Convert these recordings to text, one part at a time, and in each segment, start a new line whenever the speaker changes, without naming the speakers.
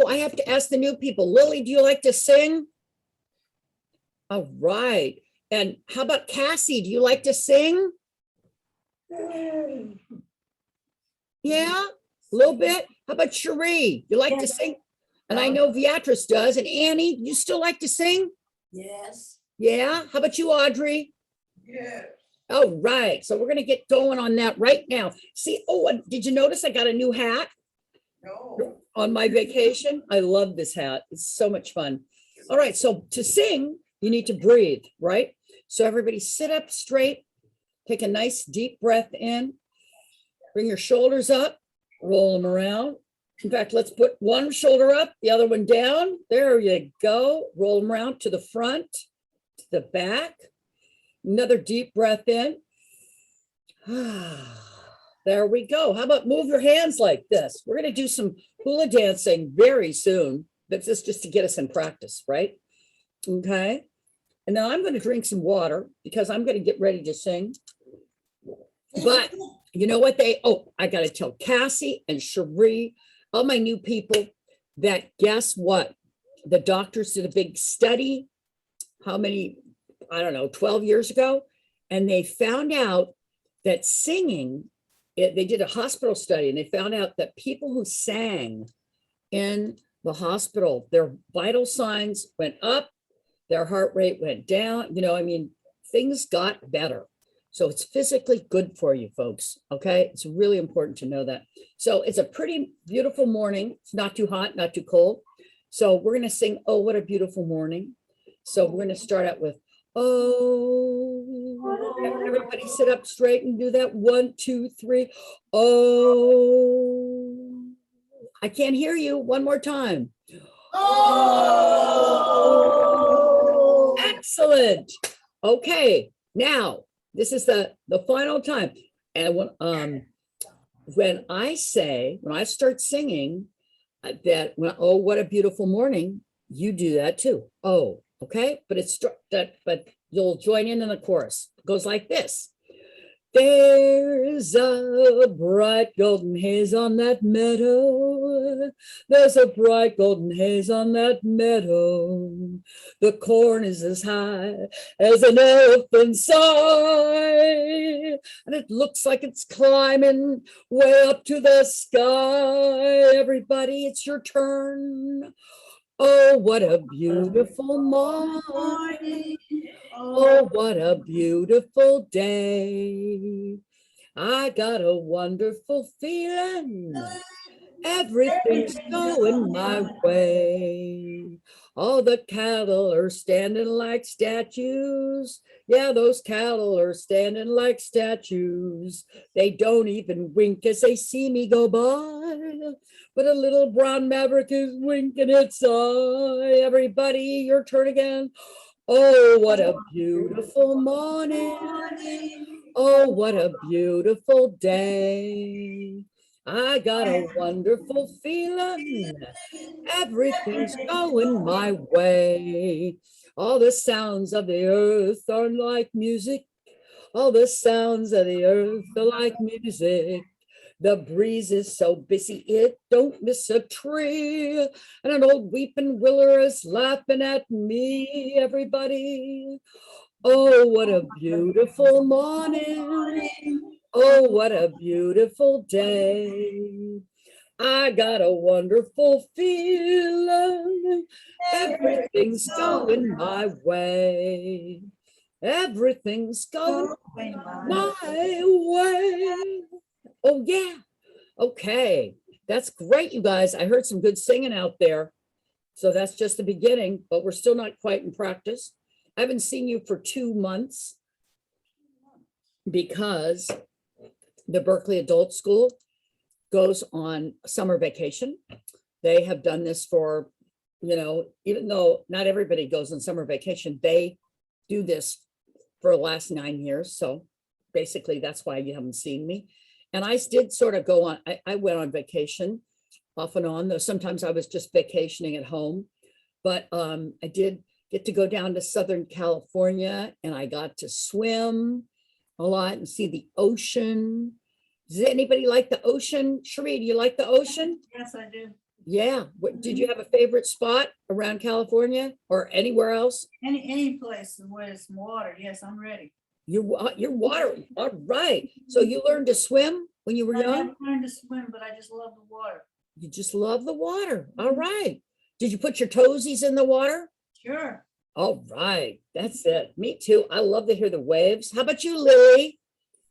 I have to ask the new people. Lily, do you like to sing? All right. And how about Cassie? Do you like to sing? Yeah, a little bit. How about Cherie? You like to sing? And I know Beatrice does. And Annie, you still like to sing?
Yes.
Yeah. How about you, Audrey?
Yes.
Oh, right. So we're going to get going on that right now. See, and did you notice I got a new hat
No.
on my vacation? I love this hat. It's so much fun. All right. So to sing, you need to breathe, right? So everybody sit up straight, take a nice deep breath in, bring your shoulders up, roll them around. In fact, let's put one shoulder up, the other one down. There you go. Roll them around to the front, to the back. Another deep breath in. There we go. How about move your hands like this? We're going to do some hula dancing very soon. That's just to get us in practice, right? Okay. And now I'm going to drink some water because I'm going to get ready to sing. But you know what I got to tell Cassie and Cherie, all my new people, that guess what? The doctors did a big study. How many? I don't know, 12 years ago. And they found out that singing, they did a hospital study and they found out that people who sang in the hospital, their vital signs went up, their heart rate went down. Things got better. So it's physically good for you, folks. Okay. It's really important to know that. So it's a pretty beautiful morning. It's not too hot, not too cold. So we're going to sing, Oh, What a Beautiful Morning. So we're going to start out with, oh, everybody sit up straight and do that. 1, 2, 3. Oh, I can't hear you. One more time. Oh, excellent. Okay, now this is the final time. And when I start singing oh, what a beautiful morning, you do that too. Oh, okay, but you'll join in the chorus. It goes like this. There's a bright golden haze on that meadow. There's a bright golden haze on that meadow. The corn is as high as an elephant's eye, and it looks like it's climbing way up to the sky. Everybody, it's your turn. Oh, what a beautiful morning. Oh, what a beautiful day. I got a wonderful feeling. Everything's going my way. All the cattle are standing like statues. Yeah, those cattle are standing like statues. They don't even wink as they see me go by. But a little brown maverick is winking its eye. Everybody, your turn again. Oh, what a beautiful morning. Oh, what a beautiful day. I got a wonderful feeling. Everything's going my way. All the sounds of the earth are like music. All the sounds of the earth are like music. The breeze is so busy, it don't miss a tree. And an old weeping willow is laughing at me, everybody. Oh, what a beautiful morning. Oh, what a beautiful day. I got a wonderful feeling. Everything's going my way. Everything's going my way. Oh, yeah. Okay. That's great, you guys. I heard some good singing out there. So that's just the beginning, but we're still not quite in practice. I haven't seen you for 2 months because the Berkeley Adult School goes on summer vacation. They have done this for, even though not everybody goes on summer vacation, they do this for the last 9 years. So basically that's why you haven't seen me. And I did sort of go on, I went on vacation off and on, though sometimes I was just vacationing at home. But I did get to go down to Southern California and I got to swim a lot and see the ocean. Does anybody like the ocean? Cherie, do you like the ocean?
Yes, I do.
Yeah. What, did you have a favorite spot around California or anywhere else?
Any place where there's water, yes, I'm ready.
You're water. All right. So you learned to swim when you were
I
young?
never learned to swim, but I just love the water.
You just love the water. All right. Did you put your toesies in the water?
Sure.
All right. That's it. Me too. I love to hear the waves. How about you, Lily?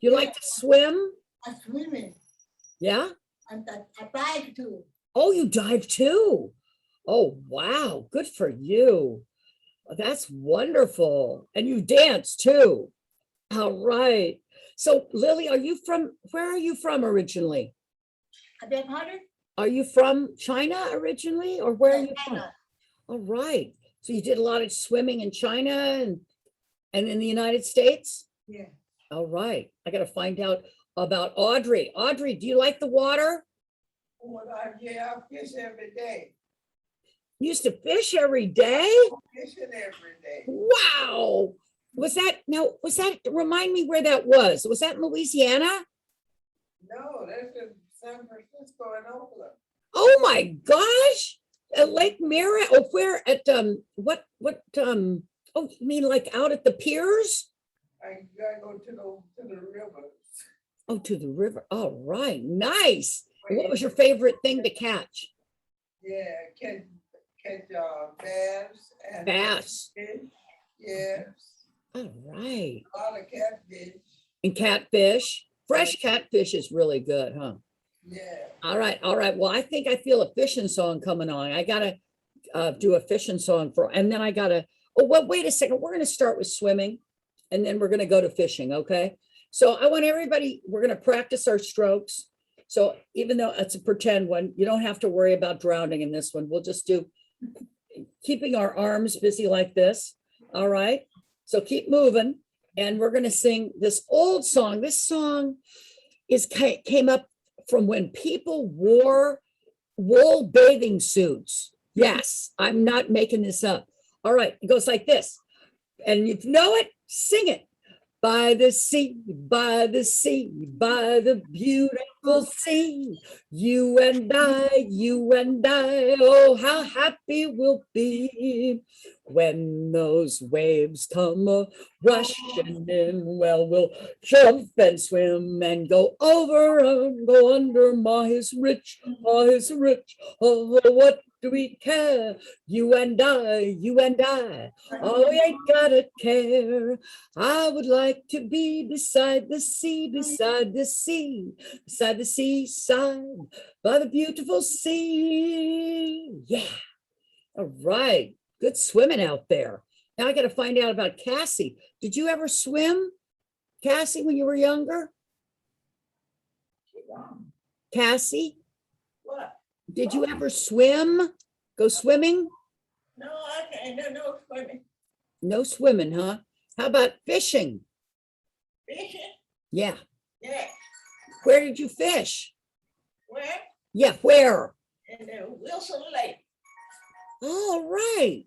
You like to swim?
I'm swimming.
Yeah?
I dive too.
Oh, you dive too. Oh, wow. Good for you. That's wonderful. And you dance too. All right. So Lily, where are you from originally?
I beg pardon?
Are you from China originally or where are you from?
China.
All right. So you did a lot of swimming in China and in the United States?
Yeah.
All right. I got to find out about Audrey. Audrey, do you like the water?
Oh my God, yeah, I fish every day.
You used to fish every day?
Fishing every day.
Wow. Was that, remind me where that was? Was that in Louisiana?
No, that's in San Francisco and Oakland.
Oh my gosh. At Lake Merritt? Oh, where at, oh, you mean like out at the piers?
I gotta go to the rivers.
Oh, to the river. All right. Nice. And what was your favorite thing to catch?
Yeah, catch bass and
Bass.
fish. Yes,
All right.
a lot of catfish.
And catfish. Fresh catfish is really good, huh?
Yeah.
All right. All right. Well, I think I feel a fishing song coming on. I gotta do a fishing song and then I gotta, oh, well, wait a second. We're gonna start with swimming and then we're gonna go to fishing, okay? So I want everybody, we're gonna practice our strokes. So even though it's a pretend one, you don't have to worry about drowning in this one. We'll just do keeping our arms busy like this. All right. So keep moving. And we're going to sing this old song. This song came up from when people wore wool bathing suits. Yes, I'm not making this up. All right. It goes like this. And if you know it, sing it. By the sea, by the sea, by the beautiful sea, you and I, oh, how happy we'll be when those waves come rushing in. Well, we'll jump and swim and go over and go under. Ma is rich, oh, what do we care? You and I, oh, we ain't gotta care. I would like to be beside the sea, beside the sea, beside the seaside, by the beautiful sea. Yeah. All right. Good swimming out there. Now I got to find out about Cassie. Did you ever swim, Cassie, when you were younger? Cassie,
What?
did you ever swim? Go swimming?
No, I can't. No swimming.
No swimming, huh? How about fishing?
Fishing?
Yeah.
Yeah.
Where did you fish?
Where?
Yeah, where?
In the Wilson Lake.
All right.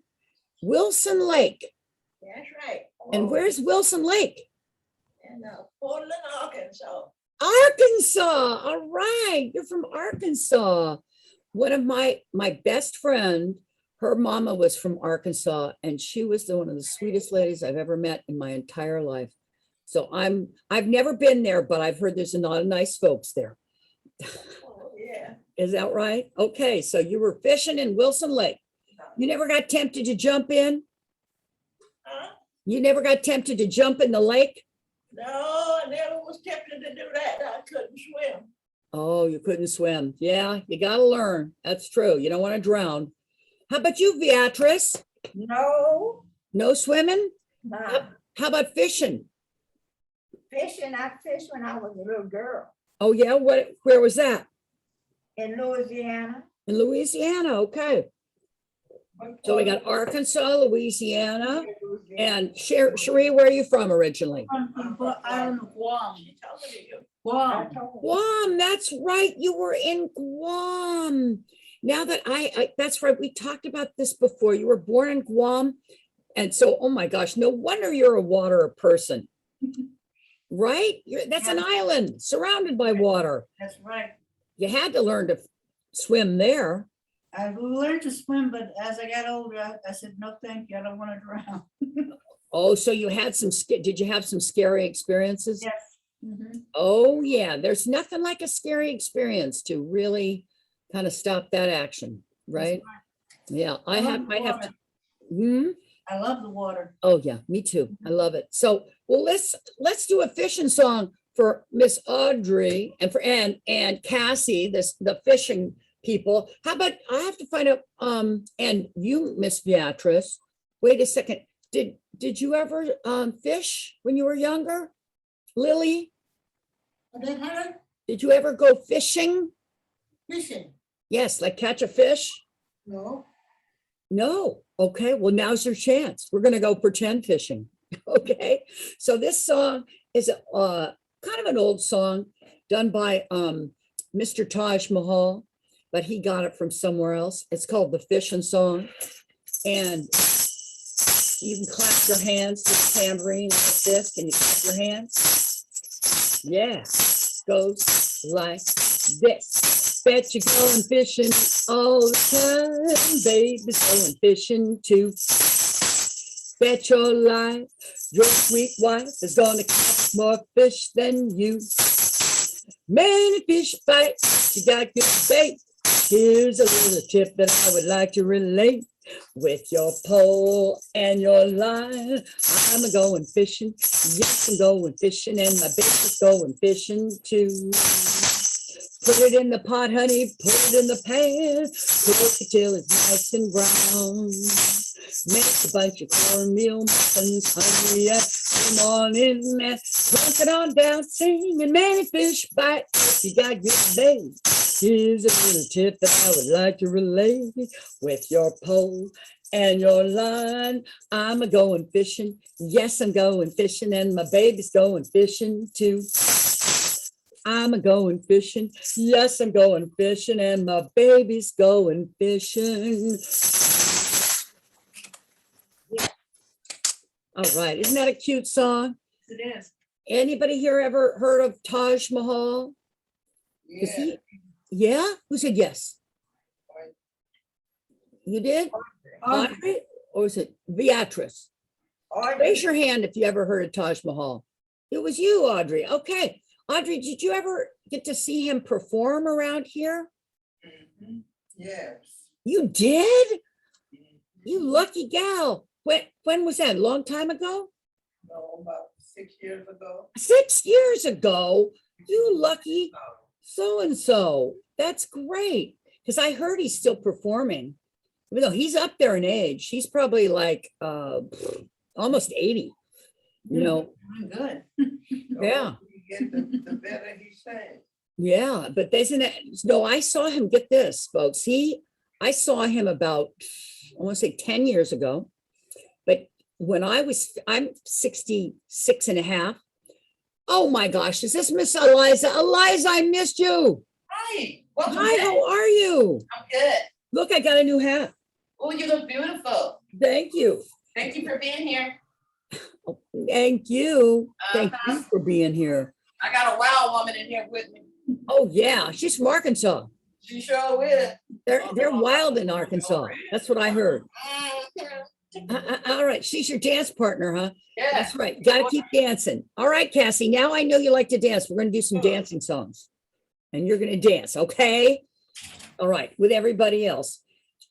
Wilson Lake.
That's right.
And where's Wilson Lake?
In Portland, Arkansas.
Arkansas. All right. You're from Arkansas. One of my best friend, her mama was from Arkansas, and she was one of the sweetest ladies I've ever met in my entire life. So I've never been there, but I've heard there's a lot of nice folks there.
Oh, yeah.
Is that right? Okay, so you were fishing in Wilson Lake. You never got tempted to jump in?
Huh?
You never got tempted to jump in the lake?
No, I never was tempted to do that. I couldn't swim.
Oh, you couldn't swim. Yeah, you got to learn. That's true. You don't want to drown. How about you, Beatrice?
No,
No swimming?
nah.
How about fishing?
Fishing, I fished when I was a little girl
Oh, yeah. Where was that?
in Louisiana.
In Louisiana. Okay. So we got Arkansas, Louisiana, and Cherie, where are you from originally?
From the island of Guam.
She told me to you.
Guam.
Guam, that's right. You were in Guam. Now that that's right. We talked about this before. You were born in Guam. And so, oh my gosh, no wonder you're a water person, right? That's an island surrounded by water.
That's right.
You had to learn to swim there.
I learned to swim, but as I got older, I said, no, thank you. I don't want to drown.
Oh, so you had did you have some scary experiences?
Yes. Mhm.
Oh, yeah, there's nothing like a scary experience to really kind of stop that action, right? Yeah,
I love the
might have to.
water.
Hmm?
I love the water.
Oh, yeah, me too. I love it. So, well, let's do a fishing song for Miss Audrey and for and Cassie, the fishing people. How about I have to find out, and you, Miss Beatrice, wait a second. Did you ever fish when you were younger? Lily, did you ever go fishing?
Fishing,
Yes, like catch a fish?
no.
No. Okay, well, now's your chance. We're gonna go pretend fishing. Okay, so this song is kind of an old song done by Mr. Taj Mahal, but he got it from somewhere else. It's called the Fishing Song, and you can clap your hands to the tambourine like this. Can you clap your hands? Yeah, goes like this. Bet you're going fishing all the time, baby's going fishing too. Bet your life your sweet wife is gonna catch more fish than you. Many fish bite, you got good bait. Here's a little tip that I would like to relate. With your pole and your line, I'm a going fishing. Yes, I'm going fishing, and my baby's going fishing too. Put it in the pot, honey, put it in the pan. Cook it till it's nice and brown. Make a bunch of cornmeal muffins, honey, yeah. Come on in and plunk it on down, singing many fish bite. You got good bait. Here's a little tip that I would like to relate. With your pole and your line, I'm a going fishing. Yes, I'm going fishing, and my baby's going fishing too. I'm a going fishing. Yes, I'm going fishing, and my baby's going fishing. All right, isn't that a cute song?
It is.
Anybody here ever heard of Taj Mahal?
Yeah.
Yeah, who said yes? You did?
Audrey.
Audrey? Or was it Beatrice? Raise your hand if you ever heard of Taj Mahal. It was you, Audrey. Okay. Audrey, did you ever get to see him perform around here?
Yes.
You did? You lucky gal. When was that? A long time ago?
No, about 6 years ago.
6 years ago? You lucky so-and-so. That's great. Because I heard he's still performing. Even though he's up there in age. He's probably like almost 80. You know,
I'm good.
yeah.
The better he sang.
Yeah, but isn't it? No, I saw him, get this, folks. I saw him about, I want to say 10 years ago. But when I'm 66 and a half. Oh my gosh, is this Miss Eliza? Eliza, I missed you.
Hi, welcome
Hi,
back.
how are you?
I'm good.
Look, I got a new hat.
Oh, you look beautiful.
Thank you.
Thank you for being here.
Oh, thank you. Thank
Uh-huh.
you for being here.
I got a wild woman in here with me.
Oh, yeah, she's from Arkansas.
She sure will.
They're wild in Arkansas. That's what I heard.
Mhm.
All right, she's your dance partner, huh?
Yeah.
That's right. Got to keep dancing. All right, Cassie. Now I know you like to dance. We're going to do some dancing songs, and you're going to dance, okay? All right, with everybody else.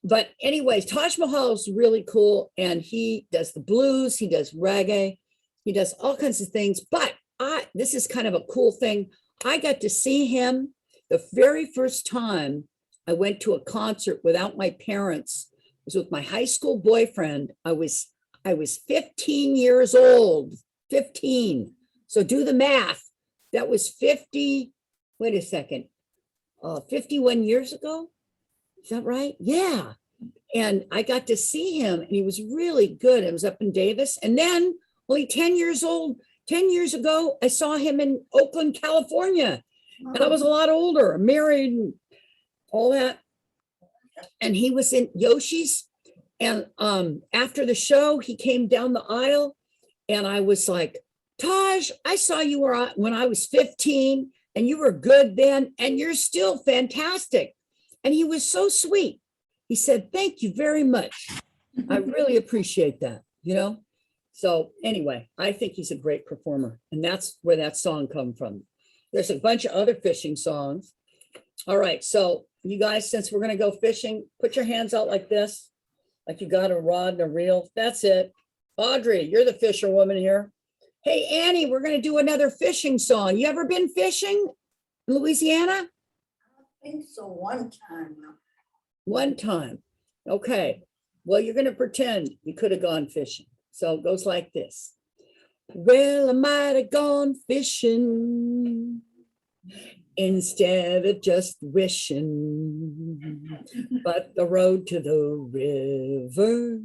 But anyways, Taj Mahal is really cool, and he does the blues. He does reggae. He does all kinds of things. But this is kind of a cool thing. I got to see him the very first time I went to a concert without my parents. It was with my high school boyfriend. I was 15 years old, 15. So do the math. That was 50, wait a second, 51 years ago. Is that right? Yeah. And I got to see him, and he was really good. It was up in Davis. And then only 10 years ago, I saw him in Oakland, California. And I was a lot older, married, and all that. And he was in Yoshi's. And after the show, he came down the aisle, and I was like, Taj, I saw you when I was 15, and you were good then, and you're still fantastic. And he was so sweet. He said, thank you very much. I really appreciate that, you know? So anyway, I think he's a great performer, and that's where that song come from. There's a bunch of other fishing songs. All right, so you guys, since we're gonna go fishing, put your hands out like this, like you got a rod and a reel. That's it. Audrey, you're the fisherwoman here. Hey, Annie, we're gonna do another fishing song. You ever been fishing in Louisiana?
I think so one time.
One time. Okay. Well, you're gonna pretend you could have gone fishing. So it goes like this. Well, I might have gone fishing instead of just wishing, but the road to the river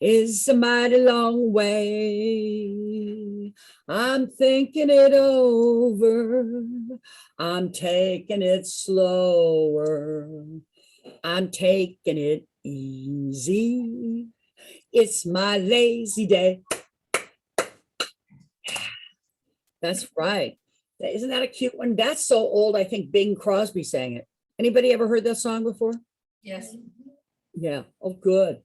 is a mighty long way. I'm thinking it over. I'm taking it slower. I'm taking it easy. It's my lazy day. That's right. Isn't that a cute one? That's so old. I think Bing Crosby sang it. Anybody ever heard that song before?
Yes.
Yeah. Oh, good.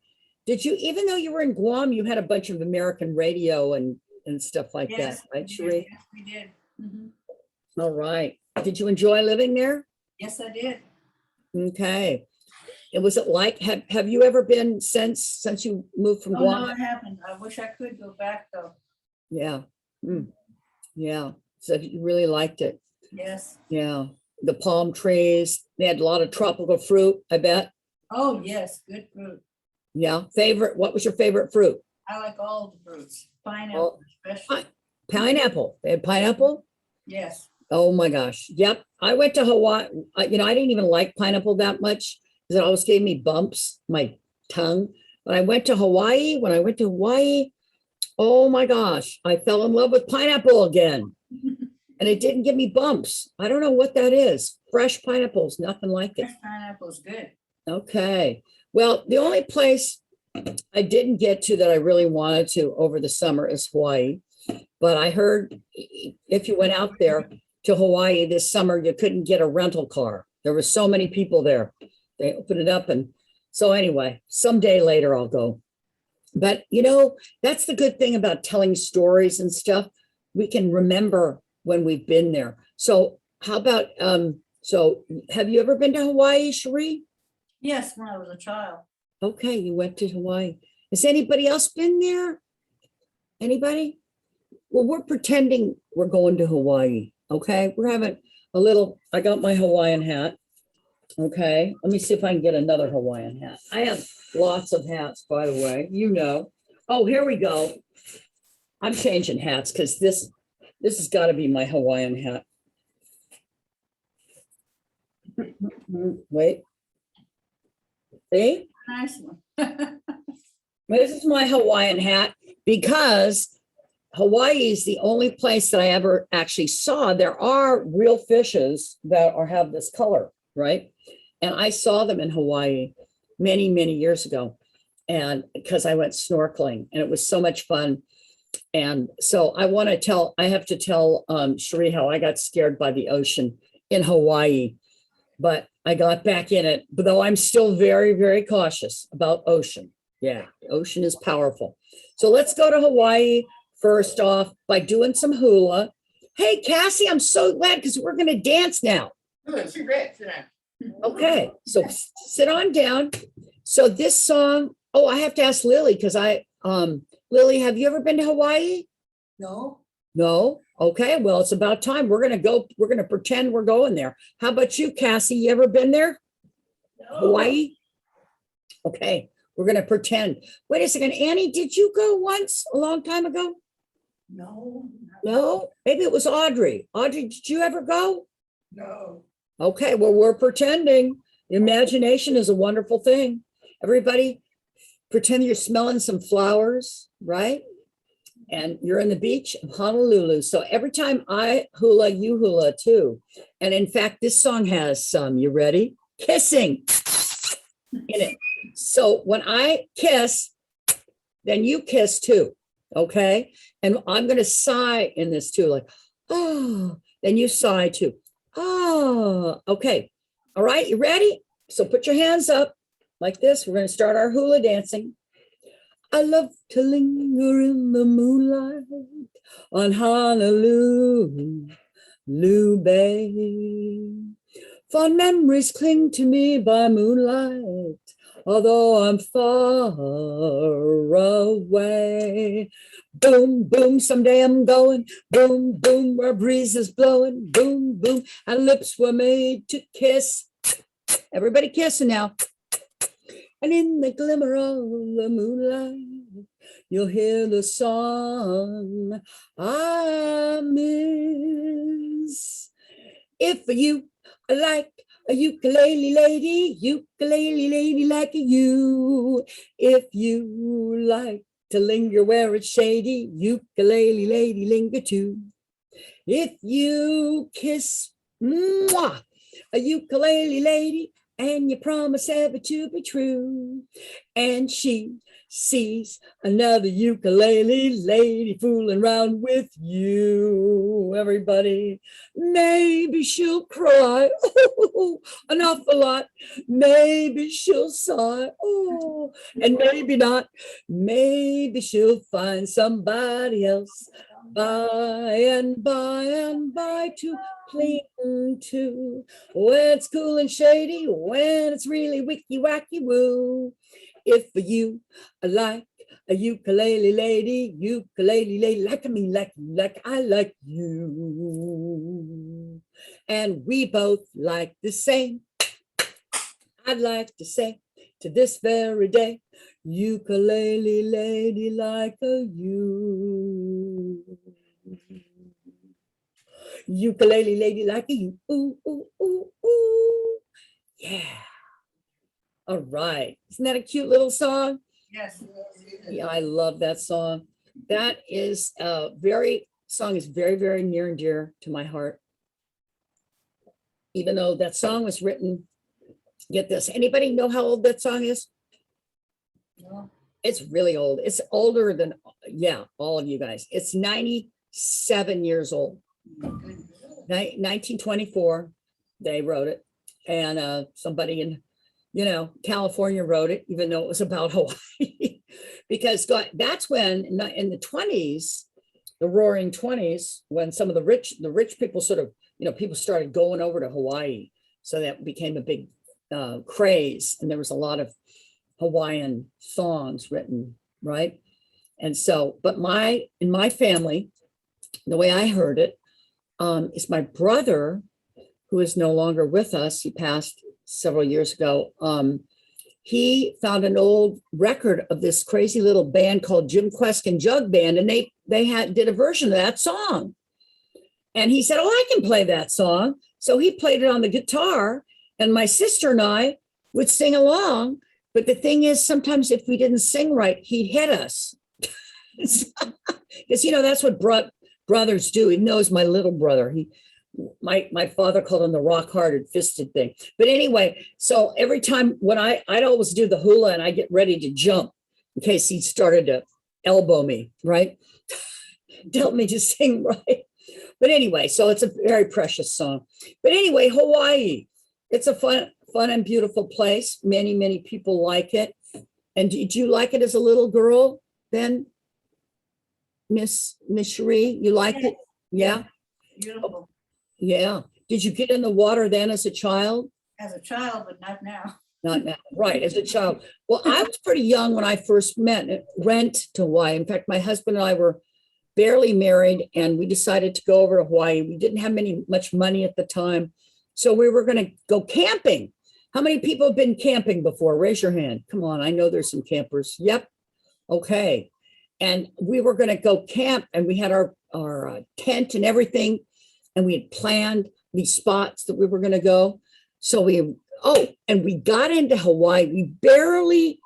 Did you, even though you were in Guam, you had a bunch of American radio and stuff like that,
Yes,
right,
we did.
Sheree?
Yes, we did. Mhm.
All right. Did you enjoy living there?
Yes, I did.
Okay. And was it like, have you ever been since you moved from
Oh, no,
Guam?
I haven't. I wish I could go back though.
Yeah. Yeah. So you really liked it.
Yes.
Yeah. The palm trees, they had a lot of tropical fruit, I bet.
Oh, yes, good fruit.
Yeah. What was your favorite fruit?
I like all the fruits, pineapple especially.
Pineapple. They had pineapple?
Yes.
Oh my gosh. Yep. I went to Hawaii. I didn't even like pineapple that much because it always gave me bumps, my tongue. But I went to Hawaii. When I went to Hawaii, oh my gosh, I fell in love with pineapple again. And it didn't give me bumps. I don't know what that is. Fresh pineapples, nothing like it.
Fresh pineapple is good.
Okay. Well, the only place I didn't get to that I really wanted to over the summer is Hawaii. But I heard if you went out there to Hawaii this summer, you couldn't get a rental car. There were so many people there. They opened it up. And so anyway, someday later I'll go. But that's the good thing about telling stories and stuff. We can remember when we've been there. So how about, so have you ever been to Hawaii, Sheree?
Yes, when I was a child.
Okay, you went to Hawaii. Has anybody else been there? Anybody? Well, we're pretending we're going to Hawaii, okay? We're having a little, I got my Hawaiian hat, okay? Let me see if I can get another Hawaiian hat. I have lots of hats, by the way, Oh, here we go. I'm changing hats because this has got to be my Hawaiian hat. Wait. See?
Nice one.
This is my Hawaiian hat because Hawaii is the only place that I ever actually saw. There are real fishes that have this color, right? And I saw them in Hawaii many, many years ago. And because I went snorkeling and it was so much fun. And so I have to tell Sheree how I got scared by the ocean in Hawaii, but I got back in it, though I'm still very, very cautious about ocean. Yeah, the ocean is powerful. So let's go to Hawaii first off by doing some hula. Hey, Cassie, I'm so glad because we're going to dance now.
Good, she read tonight.
Okay, so sit on down. So this song, I have to ask Lily because Lily, have you ever been to Hawaii?
No.
No? Okay, well, it's about time. We're going to pretend we're going there. How about you, Cassie? You ever been there?
No.
Hawaii? Okay, we're going to pretend. Wait a second, Annie, did you go once a long time ago?
No.
No? Maybe it was Audrey. Audrey, did you ever go?
No.
Okay, well, we're pretending. Imagination is a wonderful thing. Everybody, pretend you're smelling some flowers, right? And you're in the beach of Honolulu. So every time I hula, you hula too. And in fact, this song has some, you ready? Kissing in it. So when I kiss, then you kiss too, okay? And I'm going to sigh in this too, like, oh, then you sigh too. Oh, okay. All right, you ready? So put your hands up. like this. We're going to start our hula dancing. I love to linger in the moonlight on Honolulu Bay. Fond memories cling to me by moonlight, although I'm far away. Boom, boom, someday I'm going. Boom, boom, where a breeze is blowing. Boom, boom, our lips were made to kiss. Everybody kissing now. And in the glimmer of the moonlight, you'll hear the song I miss. If you like a ukulele lady like you. If you like to linger where it's shady, ukulele lady linger too. If you kiss mwah, a ukulele lady and you promise ever to be true, and she sees another ukulele lady fooling around with you, everybody, maybe she'll cry, oh, an awful lot, maybe she'll sigh, oh, and maybe not, maybe she'll find somebody else by and by to cling to, when it's cool and shady, when it's really wicky wacky woo. If you like a ukulele lady like me, like I like you, and we both like the same, I'd like to say to this very day, ukulele lady like a you. Ukulele lady like a you. Ooh, ooh, ooh, ooh. Yeah. All right. Isn't that a cute little song?
Yes.
Yeah, I love that song. That is song is very, very near and dear to my heart. Even though that song was written, get this, anybody know how old that song is?
No.
It's really old. It's older than, yeah, all of you guys. It's 97 years old. 1924, they wrote it. And somebody in, California wrote it, even though it was about Hawaii. Because that's when in the 20s, the roaring 20s, when some of the rich people sort of, people started going over to Hawaii. So that became a big craze. And there was a lot of Hawaiian songs written, right? And so, but in my family, the way I heard it, is my brother, who is no longer with us. He passed several years ago. He found an old record of this crazy little band called Jim Queskin Jug Band, and they did a version of that song. And he said, "Oh, I can play that song." So he played it on the guitar, and my sister and I would sing along. But the thing is, sometimes if we didn't sing right, he'd hit us. Because that's what brothers do. He knows my little brother. My father called him the rock-hearted fisted thing. But anyway, so every time when I'd always do the hula and I get ready to jump in case he started to elbow me, right? Tell me to sing right. But anyway, so it's a very precious song. But anyway, Hawaii, it's a fun and beautiful place. Many, many people like it. And did you like it as a little girl then, Miss Cherie? You liked it? Yeah.
Beautiful.
Yeah. Did you get in the water then as a child?
As a child, but not now.
Not now. Right, as a child. Well, I was pretty young when I first went to Hawaii. In fact, my husband and I were barely married, and we decided to go over to Hawaii. We didn't have much money at the time, so we were going to go camping. How many people have been camping before? Raise your hand. Come on, I know there's some campers. Yep. Okay. And we were going to go camp, and we had our tent and everything, and we had planned these spots that we were going to go. So we got into Hawaii. We barely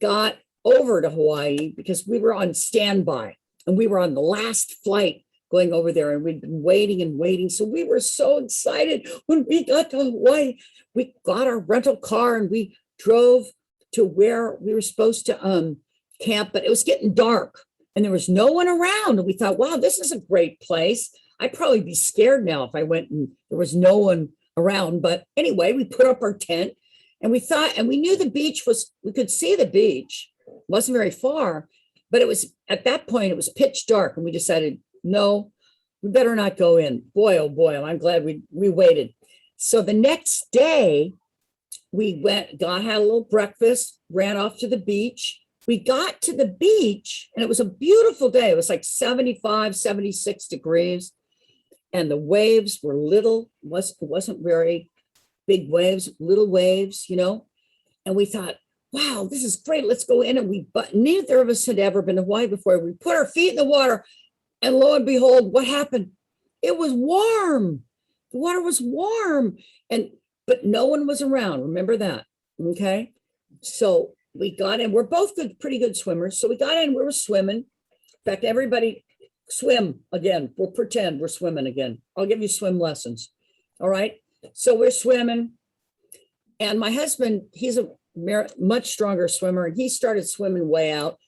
got over to Hawaii because we were on standby, and we were on the last flight going over there, and we'd been waiting and waiting. So we were so excited when we got to Hawaii. We got our rental car and we drove to where we were supposed to camp, but it was getting dark and there was no one around. And we thought, wow, this is a great place. I'd probably be scared now if I went and there was no one around. But anyway, we put up our tent And we thought, and we knew the beach was, we could see the beach, wasn't very far, but it was, at that point, it was pitch dark. And we decided, no, we better not go in. Boy, oh boy, I'm glad we waited. So the next day, we went, had a little breakfast, ran off to the beach. We got to the beach and it was a beautiful day. It was like 75, 76 degrees. And the waves were little, wasn't very big waves, little waves, you know. And we thought, wow, this is great. Let's go in. And but neither of us had ever been to Hawaii before. We put our feet in the water and lo and behold, what happened? It was warm. The water was warm. But no one was around. Remember that. Okay. So we got in. We're both pretty good swimmers. So we got in, we were swimming. In fact, everybody swim again. We'll pretend we're swimming again. I'll give you swim lessons. All right. So we're swimming. And my husband, he's a much stronger swimmer. And he started swimming way out.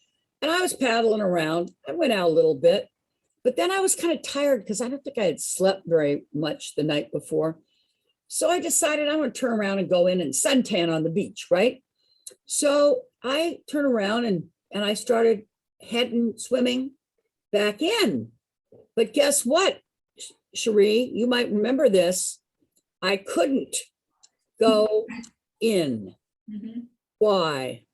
And I was paddling around. I went out a little bit. But then I was kind of tired because I don't think I had slept very much the night before. So I decided I'm going to turn around and go in and suntan on the beach, right? So I turned around and I started swimming back in. But guess what, Cherie? You might remember this. I couldn't go in.
Mhm.
Why?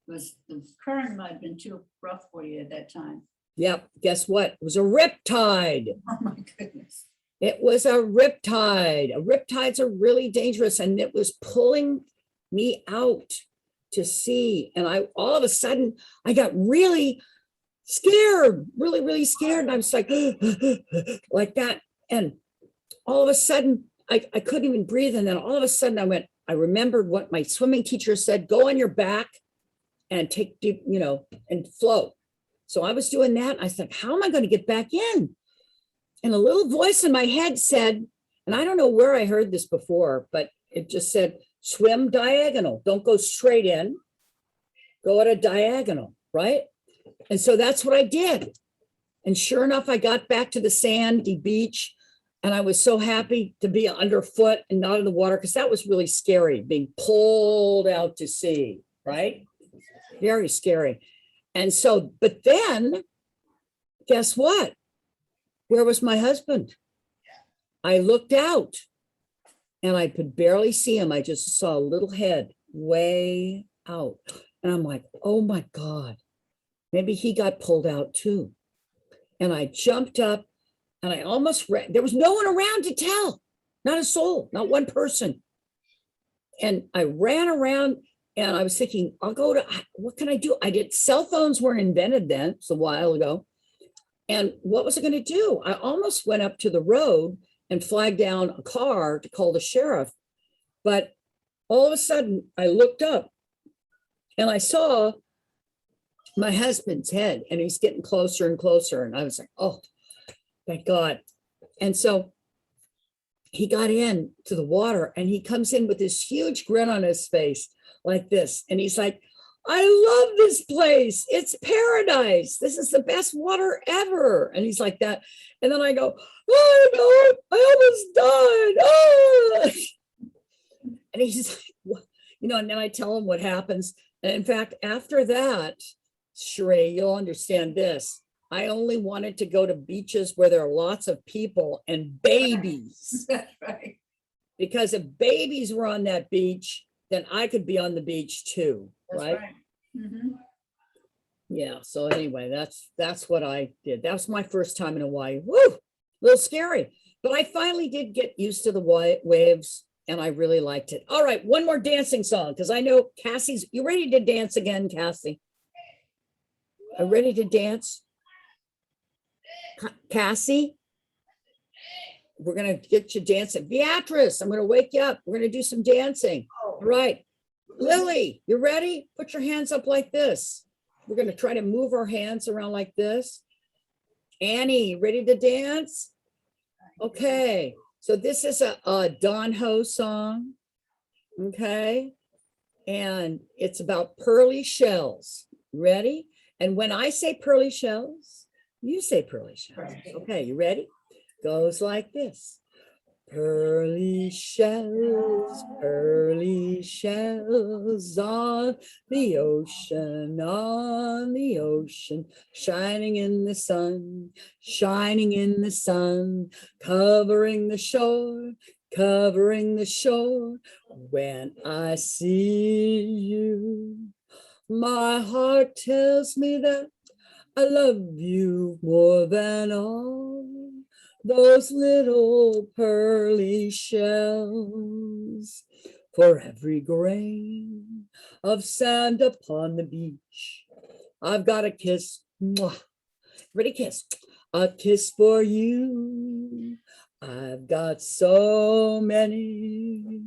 Was the current might have been too rough for you at that time.
Yep. Guess what? It was a riptide.
Oh my goodness.
It was a riptide. Riptides are really dangerous, and it was pulling me out to sea. And all of a sudden, I got really scared, really, really scared. And I was like, like that. And all of a sudden, I couldn't even breathe. And then all of a sudden, I remembered what my swimming teacher said: go on your back and take deep, and float. So I was doing that. I said, how am I going to get back in? And a little voice in my head said, and I don't know where I heard this before, but it just said, swim diagonal. Don't go straight in. Go at a diagonal, right? And so that's what I did. And sure enough, I got back to the sandy beach and I was so happy to be underfoot and not in the water because that was really scary, being pulled out to sea, right? Very scary. And so, but then, guess what? Where was my husband? I looked out and I could barely see him. I just saw a little head way out. And I'm like, oh my God, maybe he got pulled out too. And I jumped up and I almost ran. There was no one around to tell, not a soul, not one person. And I ran around and I was thinking, what can I do? Cell phones weren't invented then, it's a while ago. And what was I going to do? I almost went up to the road and flagged down a car to call the sheriff. But all of a sudden, I looked up and I saw my husband's head and he's getting closer and closer. And I was like, oh, thank God. And so he got in to the water and he comes in with this huge grin on his face like this. And he's like, I love this place. It's paradise. This is the best water ever. And he's like that. And then I go, oh, no, I almost died. Oh. And he's like, and then I tell him what happens. And in fact, after that, Sheree, you'll understand this. I only wanted to go to beaches where there are lots of people and babies.
That's right.
Because if babies were on that beach, then I could be on the beach too.
That's
right?
Mm-hmm.
Yeah. So anyway, that's what I did. That was my first time in Hawaii. Woo, a little scary, but I finally did get used to the waves and I really liked it. All right. One more dancing song. Cause I know you ready to dance again, Cassie? Are you ready to dance? Cassie? We're going to get you dancing. Beatrice, I'm going to wake you up. We're going to do some dancing. All right. Lily, you ready? Put your hands up like this. We're going to try to move our hands around like this. Annie, ready to dance? Okay. So this is a Don Ho song. Okay. And it's about pearly shells. Ready? And when I say pearly shells, you say pearly shells. Okay, you ready? Goes like this. pearly shells on the ocean, shining in the sun, covering the shore, when I see you. My heart tells me that I love you more than all those little pearly shells. For every grain of sand upon the beach, I've got a kiss. Mwah. Ready, kiss. A kiss for you. I've got so many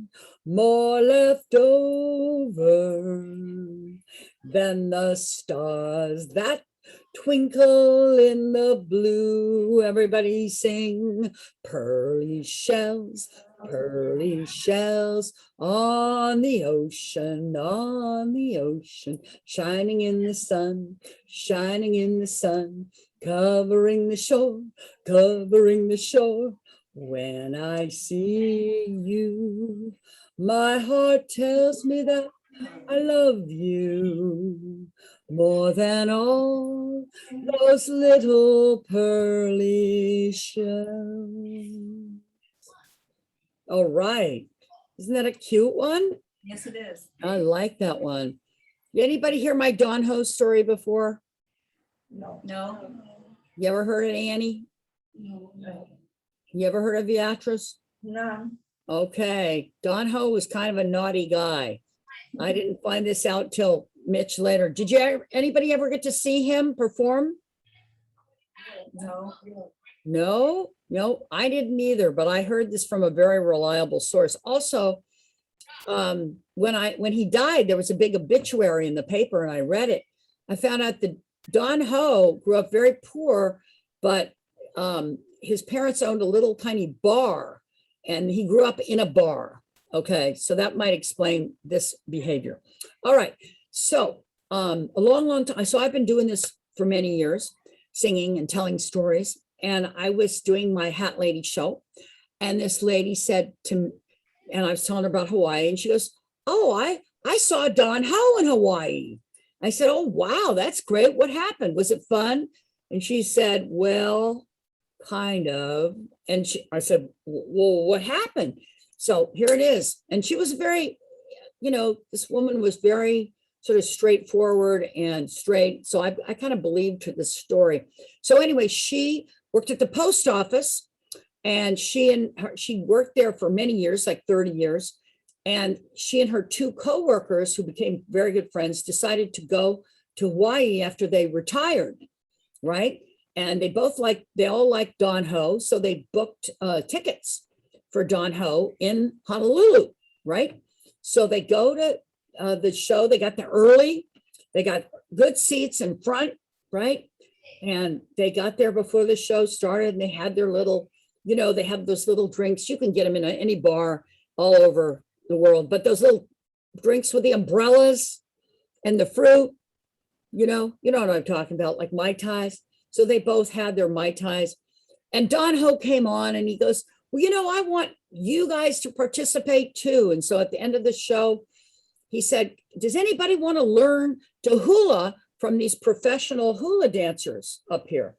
more left over than the stars that twinkle in the blue. Everybody sing. Pearly shells on the ocean, shining in the sun, covering the shore, when I see you. My heart tells me that I love you more than all those little pearly shells. All right. Isn't that a cute one?
Yes, it is.
I like that one. Anybody hear my Don Ho story before?
No.
No.
You ever heard of Annie?
No.
You ever heard of Beatrice?
No.
Okay. Don Ho was kind of a naughty guy. I didn't find this out till Mitch later. Did anybody ever get to see him perform?
No.
No, I didn't either, but I heard this from a very reliable source. Also, when he died, there was a big obituary in the paper and I read it. I found out that Don Ho grew up very poor, but his parents owned a little tiny bar and he grew up in a bar. Okay, so that might explain this behavior. All right, so a long time. So I've been doing this for many years, singing and telling stories. And I was doing my Hat Lady show. And this lady said to me, and I was telling her about Hawaii, and she goes, "Oh, I saw Don Ho in Hawaii." I said, "Oh, wow, that's great. What happened? Was it fun?" And she said, "Well, kind of." And I said, "Well, what happened?" So here it is. And she was very, this woman was very sort of straightforward and straight. So I kind of believed this story. So anyway, she worked at the post office and she worked there for many years, like 30 years. And she and her two coworkers, who became very good friends, decided to go to Hawaii after they retired, right? And they all liked Don Ho. So they booked tickets for Don Ho in Honolulu, right? So they go to the show. They got there early. They got good seats in front, right? And they got there before the show started and they had their little, they have those little drinks. You can get them in any bar all over the world, but those little drinks with the umbrellas and the fruit, you know what I'm talking about, like Mai Tais. So they both had their Mai Tais. And Don Ho came on and he goes, "Well, I want you guys to participate too." And so at the end of the show, he said, "Does anybody want to learn to hula from these professional hula dancers up here?"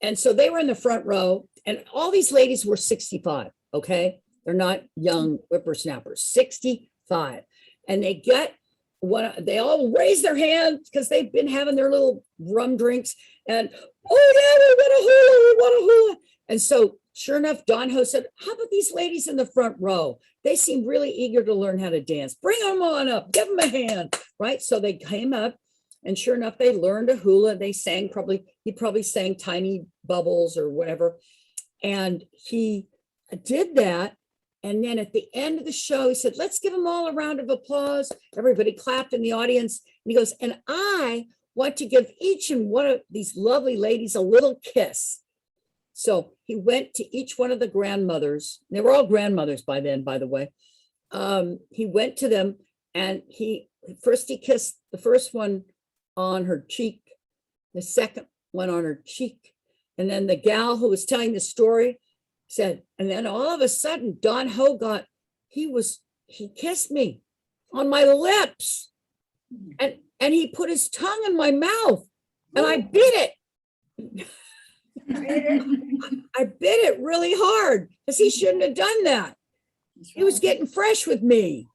And so they were in the front row and all these ladies were 65, okay? They're not young whippersnappers, 65. And they all raise their hands because they've been having their little rum drinks and, "Oh yeah, we want a hula. And so sure enough, Don Ho said, "How about these ladies in the front row? They seem really eager to learn how to dance. Bring them on up, give them a hand," right? So they came up and sure enough, they learned a hula. They sang he probably sang Tiny Bubbles or whatever. And he did that. And then at the end of the show, he said, "Let's give them all a round of applause." Everybody clapped in the audience. And he goes, "And I want to give each and one of these lovely ladies a little kiss." So he went to each one of the grandmothers. They were all grandmothers by then, by the way. He went to them and he kissed the first one on her cheek, the second one on her cheek. And then the gal who was telling the story, said, and then all of a sudden, Don Ho he kissed me on my lips. And he put his tongue in my mouth and I bit it. I bit it really hard because he shouldn't have done that. He was getting fresh with me.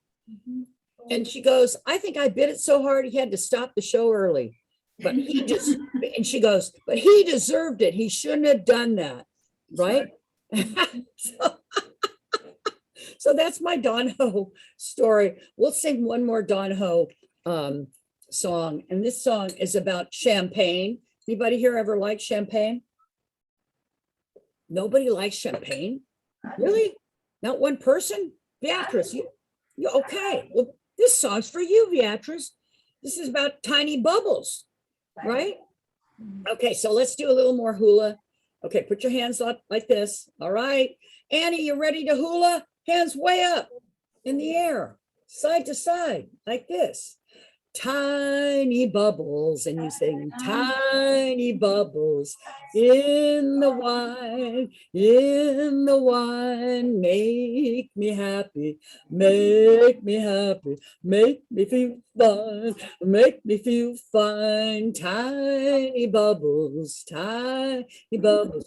And she goes, I think I bit it so hard he had to stop the show early. But he just, and she goes, but he deserved it. He shouldn't have done that. Right? So that's my Don Ho story. We'll sing one more Don Ho song. And this song is about champagne. Anybody here ever like champagne? Nobody likes champagne? Really? Not one person? Beatrice, you okay. Well, this song's for you, Beatrice. This is about tiny bubbles, right? Okay, so let's do a little more hula. Okay, put your hands up like this. All right. Annie, you ready to hula? Hands way up in the air, side to side, like this. Tiny bubbles, and you sing tiny bubbles in the wine, make me happy, make me happy, make me feel fine, tiny bubbles,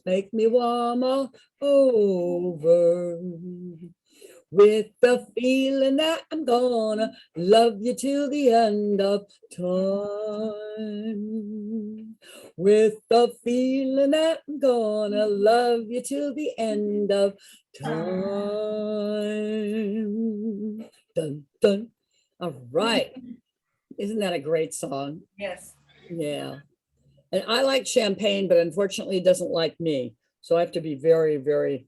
make me warm all over. With the feeling that I'm gonna love you till the end of time. With the feeling that I'm gonna love you till the end of time. Dun, dun. All right. Isn't that a great song?
Yes.
Yeah. And I like champagne, but unfortunately it doesn't like me. So I have to be very, very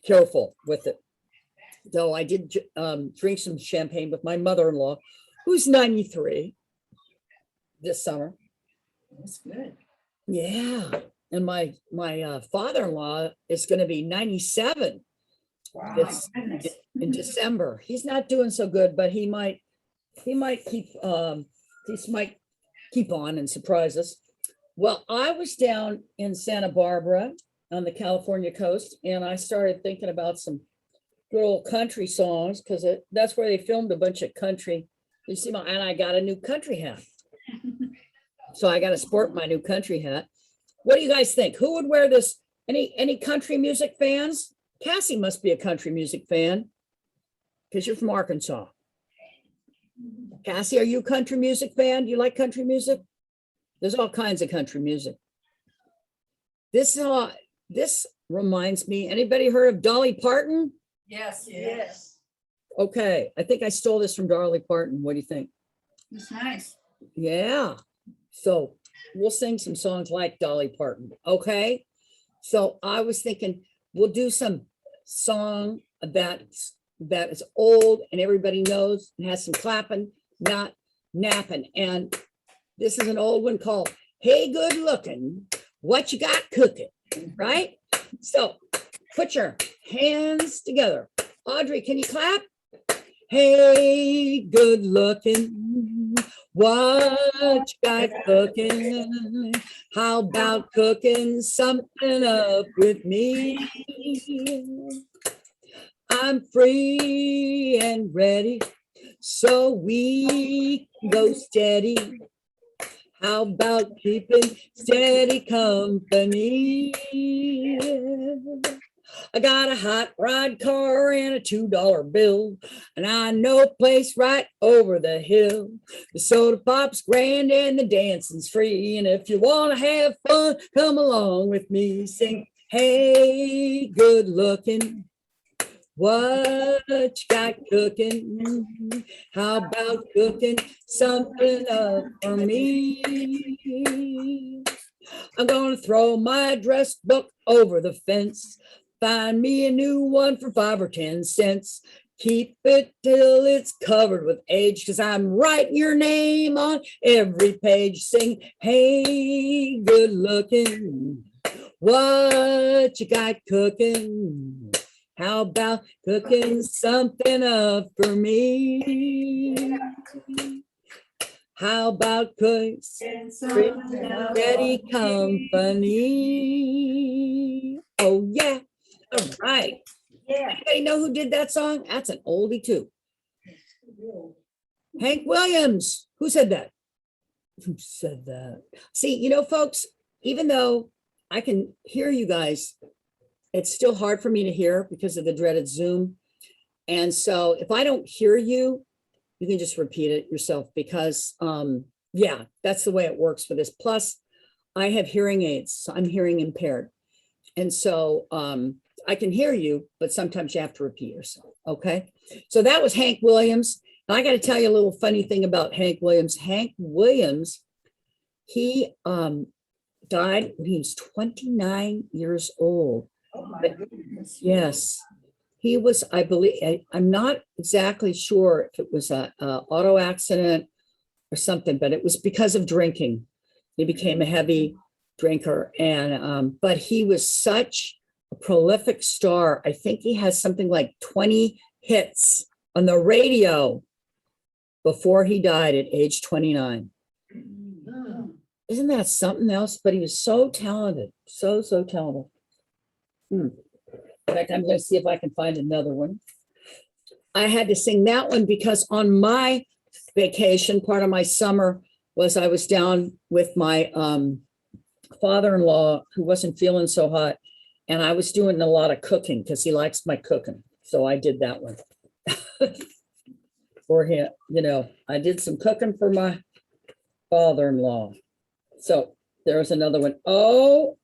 careful with it. Though I did drink some champagne with my mother-in-law, who's 93 this summer.
That's good.
Yeah. And my father-in-law is going to be 97 in December. He's not doing so good, but he might keep on and surprise us. Well, I was down in Santa Barbara on the California coast, and I started thinking about some good old country songs because that's where they filmed a bunch of country. You see, and I got a new country hat. So I got to sport my new country hat. What do you guys think? Who would wear this? Any country music fans? Cassie must be a country music fan because you're from Arkansas. Cassie, are you a country music fan? Do you like country music? There's all kinds of country music. This reminds me, anybody heard of Dolly Parton?
Yes.
Yes.
Okay, I think I stole this from Dolly Parton. What do you think?
It's nice.
Yeah. So we'll sing some songs like Dolly Parton. Okay. So I was thinking we'll do some song that is old and everybody knows and has some clapping, not napping. And this is an old one called Hey Good Looking, What You Got Cooking, right? So put your hands together. Audrey, can you clap? Hey, good looking, what you got cooking? How about cooking something up with me? I'm free and ready, so we can go steady. How about keeping steady company? I got a hot rod car and a $2 bill, and I know a place right over the hill. The soda pop's grand and the dancing's free, and if you want to have fun, come along with me. Sing, hey, good looking, what you got cooking? How about cooking something up for me? I'm gonna throw my address book over the fence. Find me a new one for 5 or 10 cents. Keep it till it's covered with age, because I'm writing your name on every page. Sing, hey, good looking, what you got cooking? How about cooking something up for me? How about cooking steady company? Oh yeah. All right.
Yeah.
Anybody know who did that song? That's an oldie too. Hank Williams. Who said that? Who said that? See, folks, even though I can hear you guys, it's still hard for me to hear because of the dreaded Zoom. And so if I don't hear you, you can just repeat it yourself because, yeah, that's the way it works for this. Plus, I have hearing aids, so I'm hearing impaired. And so I can hear you, but sometimes you have to repeat yourself. Okay. So that was Hank Williams. And I got to tell you a little funny thing about Hank Williams. Hank Williams, he died when he was 29 years old.
Oh, my goodness.
Yes. He was, I believe, I'm not exactly sure if it was a auto accident or something, but it was because of drinking. He became a heavy drinker, and but he was such a prolific star. I think he has something like 20 hits on the radio before he died at age 29. Isn't that something else? But he was so talented, so talented. In fact, I'm going to see if I can find another one. I had to sing that one because on my vacation, part of my summer was I was down with my father-in-law who wasn't feeling so hot. And I was doing a lot of cooking because he likes my cooking. So I did that one for him. I did some cooking for my father-in-law. So there's another one. Oh.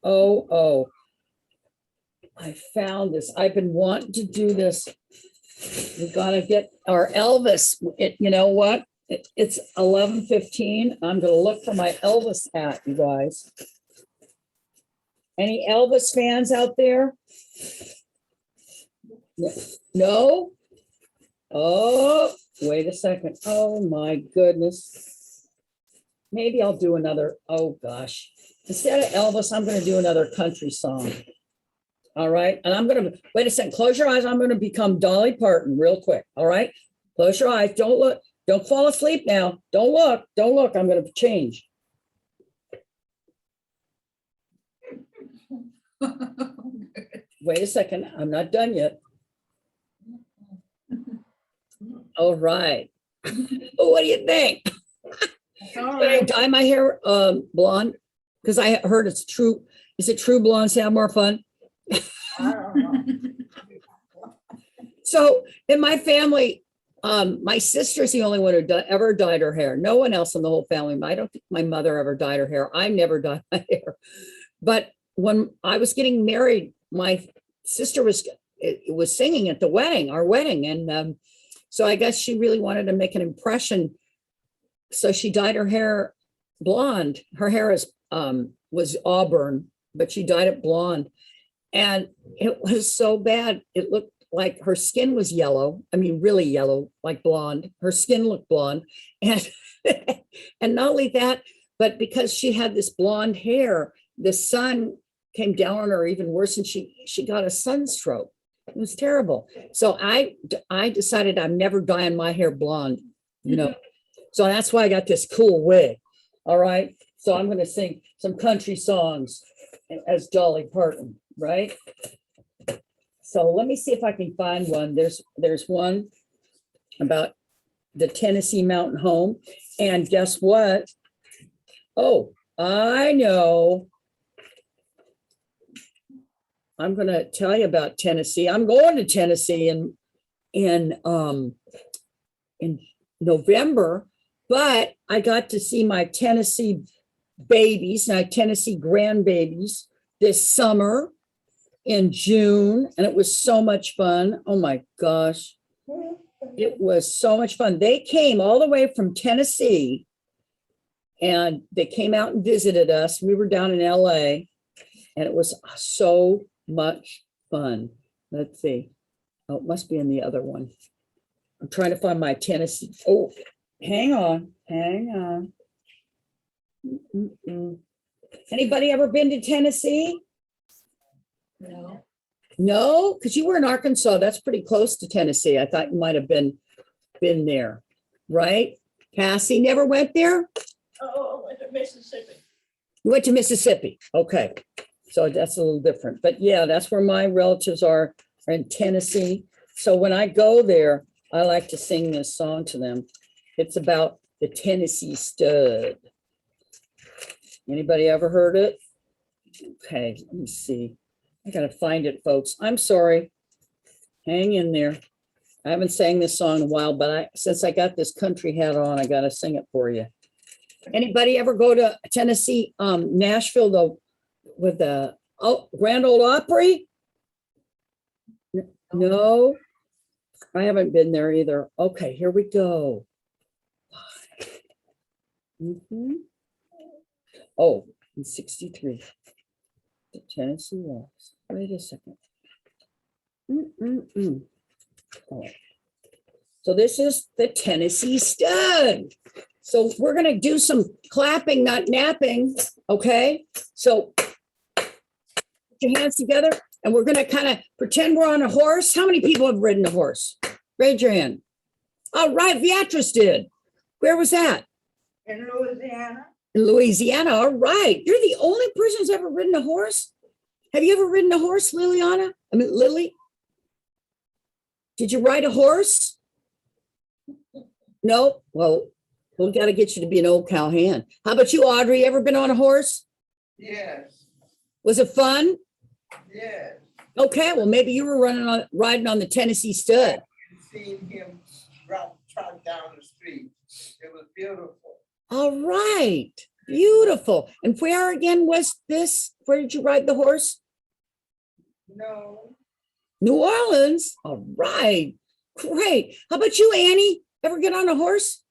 I found this. I've been wanting to do this. We got to get our Elvis. You know what? It's 11:15. I'm going to look for my Elvis hat, you guys. Any Elvis fans out there? No? Oh, wait a second. Oh my goodness. Maybe I'll do another. Oh gosh. Instead of Elvis, I'm going to do another country song. All right. And I'm going to, wait a second, close your eyes. I'm going to become Dolly Parton real quick. All right. Close your eyes. Don't look. Don't fall asleep now. Don't look. Don't look. I'm going to change. Wait a second. I'm not done yet. All right. What do you think? Should I dye my hair blonde? Because I heard it's true. Is it true blondes have more fun?
I don't know.
So in my family, my sister's the only one who ever dyed her hair. No one else in the whole family. I don't think my mother ever dyed her hair. I never dyed my hair. But when I was getting married, my sister was singing at the wedding, our wedding. And so I guess she really wanted to make an impression. So she dyed her hair blonde. Her hair was auburn, but she dyed it blonde. And it was so bad. It looked like her skin was yellow. I mean, really yellow, like blonde. Her skin looked blonde. And, and not only that, but because she had this blonde hair, the sun came down on her even worse, and she got a sunstroke. It was terrible. So I decided I'm never dyeing my hair blonde, So that's why I got this cool wig. All right. So I'm going to sing some country songs as Dolly Parton, right? So let me see if I can find one. There's one about the Tennessee mountain home. And guess what? Oh, I know. I'm going to tell you about Tennessee. I'm going to Tennessee in November, but I got to see my Tennessee babies, my Tennessee grandbabies this summer in June, and it was so much fun. Oh my gosh. It was so much fun. They came all the way from Tennessee and they came out and visited us. We were down in LA and it was so much fun. Let's see. Oh, it must be in the other one. I'm trying to find my Tennessee. Oh, hang on. Anybody ever been to Tennessee? No, because you were in Arkansas. That's pretty close to Tennessee. I thought you might have been there, right? Cassie never went there?
Oh, I went to Mississippi.
You went to Mississippi. Okay. So that's a little different, but yeah, that's where my relatives are in Tennessee. So when I go there, I like to sing this song to them. It's about the Tennessee stud. Anybody ever heard it? Okay, let me see. I gotta find it, folks. I'm sorry. Hang in there. I haven't sang this song in a while, but since I got this country hat on, I gotta sing it for you. Anybody ever go to Tennessee, Nashville, though, with the Grand Ole Opry? No, I haven't been there either. Okay, here we go. Oh, in 63, the Tennessee Waltz. Wait a second. Oh. So this is the Tennessee stud. So we're gonna do some clapping, not napping, okay? So put your hands together and we're gonna kind of pretend we're on a horse. How many people have ridden a horse? Raise your hand. All right, Beatrice did. Where was that?
In Louisiana.
In Louisiana, all right. You're the only person who's ever ridden a horse? Have you ever ridden a horse, Liliana? I mean, Lily? Did you ride a horse? No? Well, we got to get you to be an old cowhand. How about you, Audrey? Ever been on a horse?
Yes,
Was it fun?
yes.
Okay, well, maybe you were riding on the Tennessee stud.
Seen him trot down the street. It was beautiful.
All right, beautiful. And where again was this? Where did you ride the horse?
No,
New Orleans. All right, great. How about you, Annie? Ever get on a horse?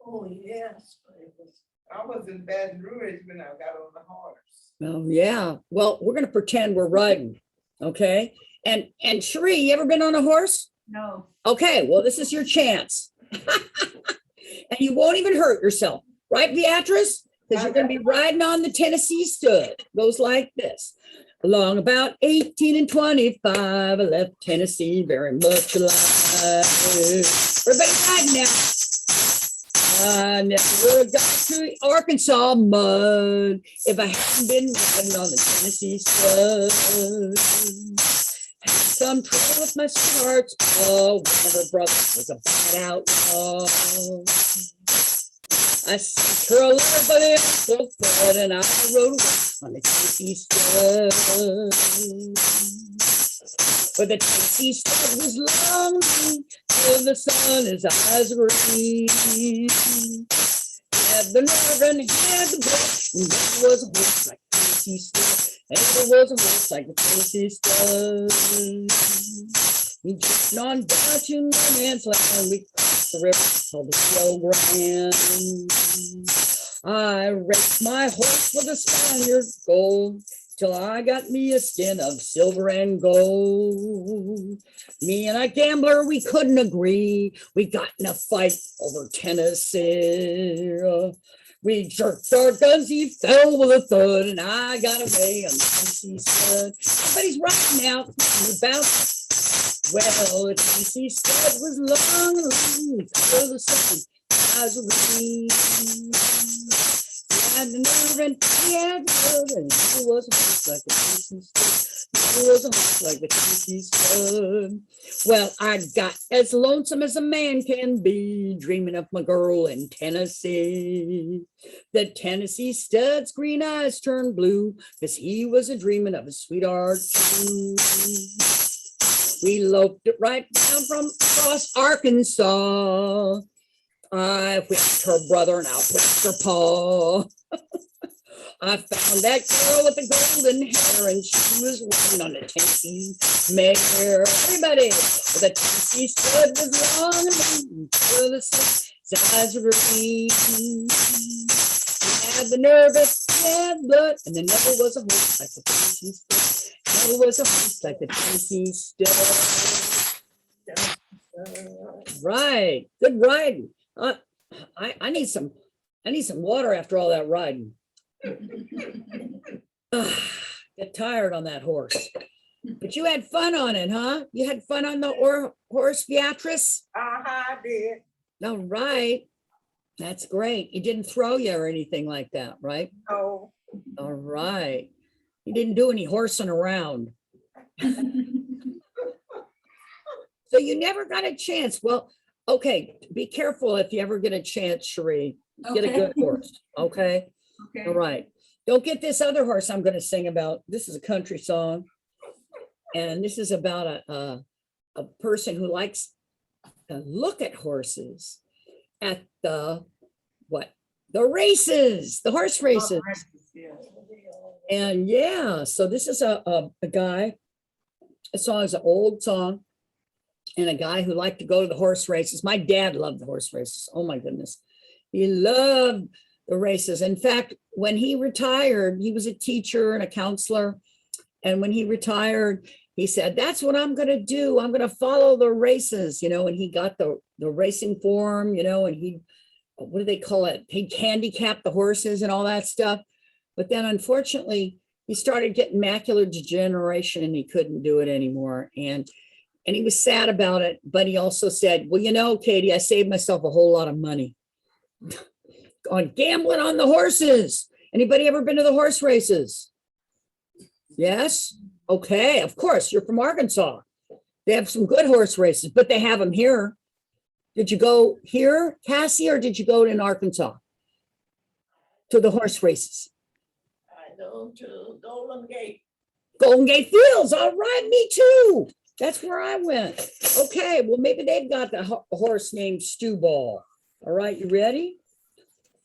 Oh, yes. But it was
I was in Baton Rouge when I got on the horse.
Oh, yeah. Well, we're going to pretend we're riding. Okay. And Cherie, you ever been on a horse?
No,
Okay. Well, this is your chance. And you won't even hurt yourself. Right, Beatrice? Because you're going to be riding on the Tennessee stud. Goes like this. Along about 18 and 25, I left Tennessee very much alive. Everybody riding now. I never would have got to Arkansas mud if I hadn't been riding on the Tennessee stud. Had some trouble with my sweethearts. Oh, one of her brothers was a bad outlaw. I sent her a letter by the airport, and I rode away on the Tennessee stud. But the Tennessee stud was lonely till the sun his eyes were green. He had the nerve and he had the breath, and there was a horse like the Tennessee stud. And there was a horse like the Tennessee stud. We drifted on down to no man's land. We crossed the river called the Rio Grande. I raced my horse with a Spaniard's gold till I got me a skin of silver and gold. Me and a gambler, we couldn't agree. We got in a fight over Tennessee. We jerked our guns, he fell with a thud, and I got away on the Tennessee stud. Everybody's riding now. We're bouncing. Well, the Tennessee stud was long and lean till the sun eyes were green. He had the nerve and he had the nerve, and he was a horse like the Tennessee stud. He was a horse like the Tennessee stud. Well, I got as lonesome as a man can be, dreaming of my girl in Tennessee. The Tennessee stud's green eyes turned blue, cause he was a dreaming of his sweetheart too. We loped it right down from across Arkansas. I whipped her brother and I whipped her paw. I found that girl with the golden hair, and she was riding on the Tennessee mare. Everybody, the Tennessee stud was long and lean till the sun's eyes were green. He had the nerve, he had blood, and there never was a horse like the Tennessee stud. Never was a horse like the Tennessee stud. Right, good riding. I need some water after all that riding. Get tired on that horse. But you had fun on it, huh? You had fun on the horse, Beatrice?
I did.
All right. That's great. He didn't throw you or anything like that, right?
Oh,
All right. He didn't do any horsing around. So you never got a chance. Well, okay, be careful if you ever get a chance, Cherie. Get a good horse, okay?
Okay.
All right. Don't get this other horse I'm going to sing about. This is a country song. And this is about a person who likes to look at horses at the races, the horse races.
Yeah.
And yeah, so this is a guy, a song is an old song, and a guy who liked to go to the horse races. My dad loved the horse races. Oh my goodness. He loved the races. In fact, when he retired, he was a teacher and a counselor. And when he retired, he said, that's what I'm going to do. I'm going to follow the races, you know, and he got the racing form, you know, and he, what do they call it? He'd handicap the horses and all that stuff. But then unfortunately, he started getting macular degeneration and he couldn't do it anymore. And he was sad about it. But he also said, well, you know, Katy, I saved myself a whole lot of money on gambling on the horses. Anybody ever been to the horse races? Yes? Okay, of course, you're from Arkansas. They have some good horse races, but they have them here. Did you go here, Cassie, or did you go in Arkansas to the horse races?
I go to Golden Gate.
Golden Gate Fields, all right, me too. That's where I went. Okay, well, maybe they've got a horse named Stew Ball. All right, you ready?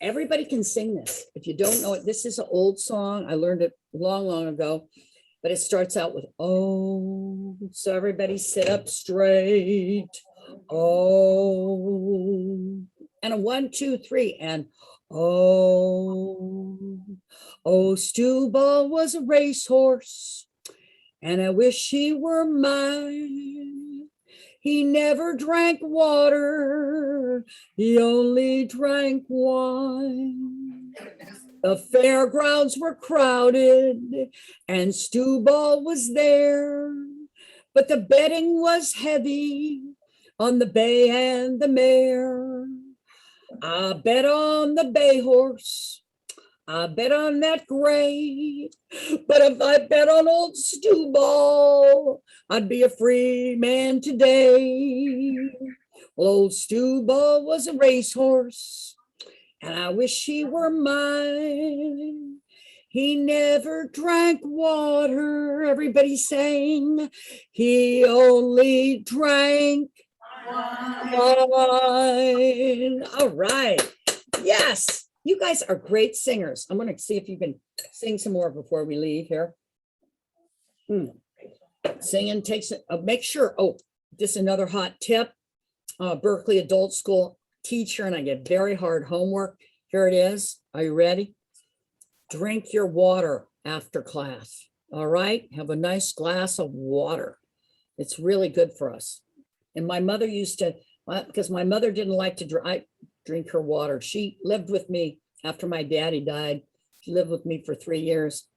Everybody can sing this. If you don't know it, this is an old song. I learned it long, long ago, but it starts out with, oh, so everybody sit up straight. Oh, and a 1, 2, 3, and oh, Stew Ball was a racehorse, and I wish he were mine. He never drank water, he only drank wine. The fairgrounds were crowded, and Stew Ball was there, but the betting was heavy on the bay and the mare. I bet on the bay horse, I bet on that gray, but if I bet on old Stew Ball, I'd be a free man today. Well, old Stew Ball was a racehorse, and I wish he were mine. He never drank water, everybody sang. He only drank wine. All right. Yes. You guys are great singers. I'm going to see if you can sing some more before we leave here. Singing takes it. Make sure. Oh, this is another hot tip. Berkeley Adult School teacher, and I get very hard homework. Here it is. Are you ready? Drink your water after class. All right. Have a nice glass of water. It's really good for us. And my mother used to, because my mother didn't like to drink her water. She lived with me after my daddy died. She lived with me for 3 years.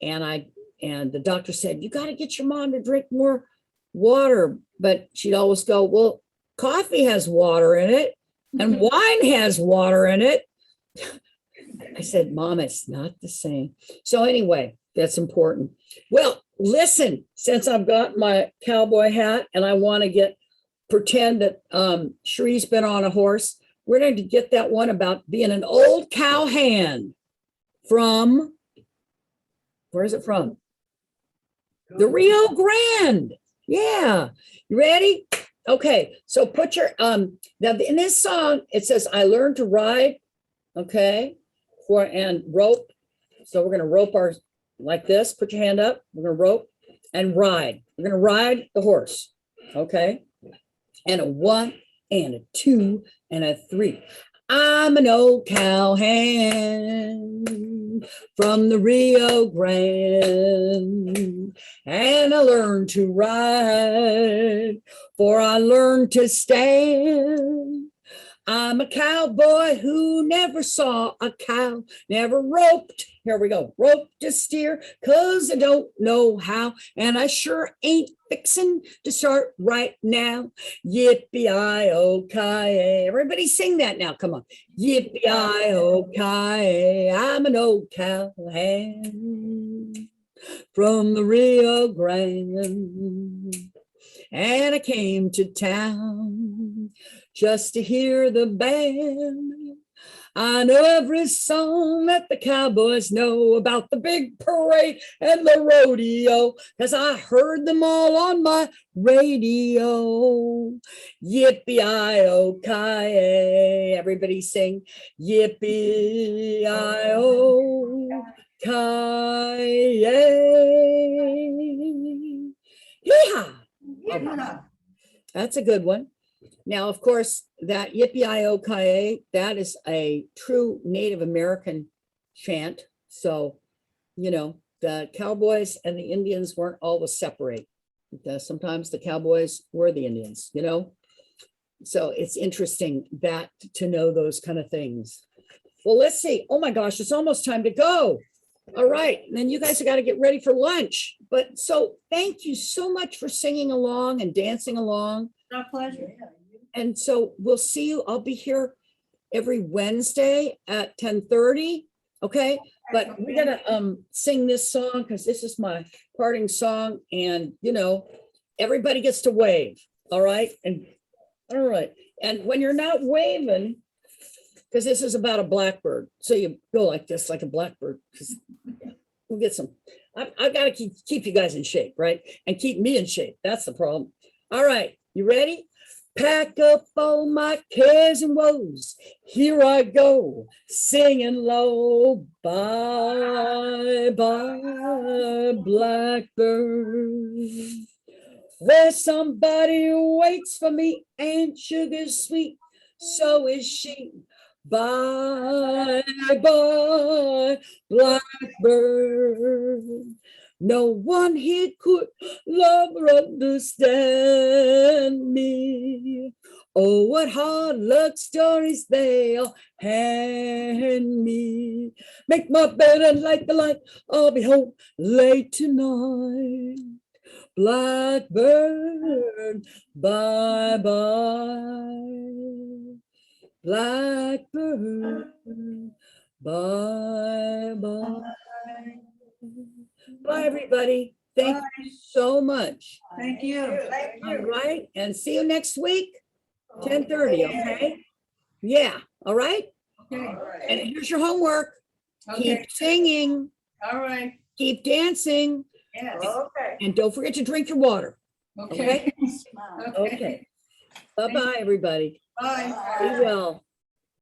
And the doctor said, you got to get your mom to drink more water. But she'd always go, well, coffee has water in it and wine has water in it. I said, Mom, it's not the same. So anyway, that's important. Well, listen, since I've got my cowboy hat and I want to pretend that Cherie's been on a horse, we're going to get that one about being an old cow hand from, where is it from? The Rio Grande. Yeah. You ready? Okay. So put your, now in this song, it says, I learned to ride. Okay. And rope. So we're going to rope like this. Put your hand up. We're going to rope and ride. We're going to ride the horse. Okay. And a 1 and a 2 and a 3. I'm an old cowhand from the Rio Grande, and I learned to ride, for I learned to stand. I'm a cowboy who never saw a cow, never roped. Here we go. Roped a steer, 'cause I don't know how. And I sure ain't fixing to start right now. Yippee-i-oh-ki-yay. Everybody sing that now. Come on. Yippee-i-oh-ki-yay. I'm an old cowhand. from the Rio Grande. And I came to town just to hear the band. I know every song that the cowboys know about the big parade and the rodeo, because I heard them all on my radio. Yippee-i-oh-ki-yay. Everybody sing yippee-i-oh-ki-yay. Yeehaw.
Yeah.
That's a good one. Now, of course, that yippee-i-oh-ki-yay, that is a true Native American chant. So, you know, the cowboys and the Indians weren't always separate. Sometimes the cowboys were the Indians, you know? So it's interesting that to know those kind of things. Well, let's see. Oh my gosh, it's almost time to go. All right, and then you guys have got to get ready for lunch. But so thank you so much for singing along and dancing along.
Our pleasure.
And so we'll see you. I'll be here every Wednesday at 10:30. Okay, but we're gonna sing this song because this is my parting song, and you know, everybody gets to wave. All right, and all right, and when you're not waving, because this is about a blackbird, so you go like this, like a blackbird. We'll get some. I've got to keep you guys in shape, right? And keep me in shape. That's the problem. All right, you ready? Pack up all my cares and woes. Here I go, singing low. Bye, bye, blackbird. Where somebody waits for me, and sugar's sweet, so is she. Bye, bye, blackbird. No one here could love or understand me. Oh, what hard luck stories they'll hand me. Make my bed and light the light. I'll be home late tonight. Blackbird, bye-bye. Blackbird, bye-bye. Bye, everybody. Thank you so much.
Thank you.
All right, and see you next week, 10:30, okay? Yeah, all right?
Okay.
And here's your homework.
Okay.
Keep singing,
All right.
keep dancing,
Yes.
Okay.
and don't forget to drink your water,
Okay.
okay? Okay. Bye-bye, everybody.
Bye.
Be well.